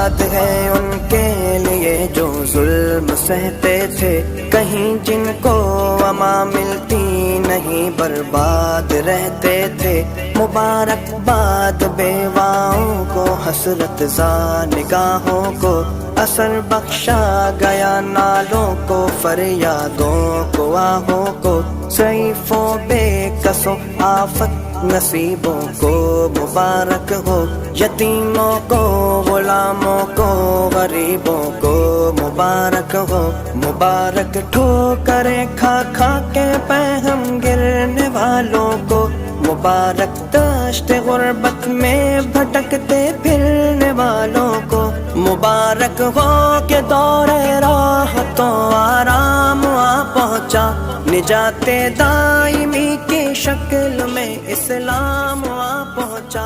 باد ہے ان کے لیے جو ظلم سہتے تھے، کہیں جن کو اما ملتی نہیں برباد رہتے تھے۔ مبارک باد بیواؤں کو، حسرت زا نگاہوں کو، اثر بخشا گیا نالوں کو، فریادوں کو آہوں کو، ضعیفوں بے کسوں آفت نصیبوں کو مبارک ہو، یتیموں کو، غلاموں کو، غریبوں کو مبارک ہو۔ مبارک ٹھوکریں کھا کھا کے پہم گرنے والوں کو، مبارک دشت غربت میں بھٹکتے پھرنے والوں کو، مبارک ہو کہ دور راحتوں آرام آ پہنچا، نجات دائمی کی شکل میں اسلام آ پہنچا۔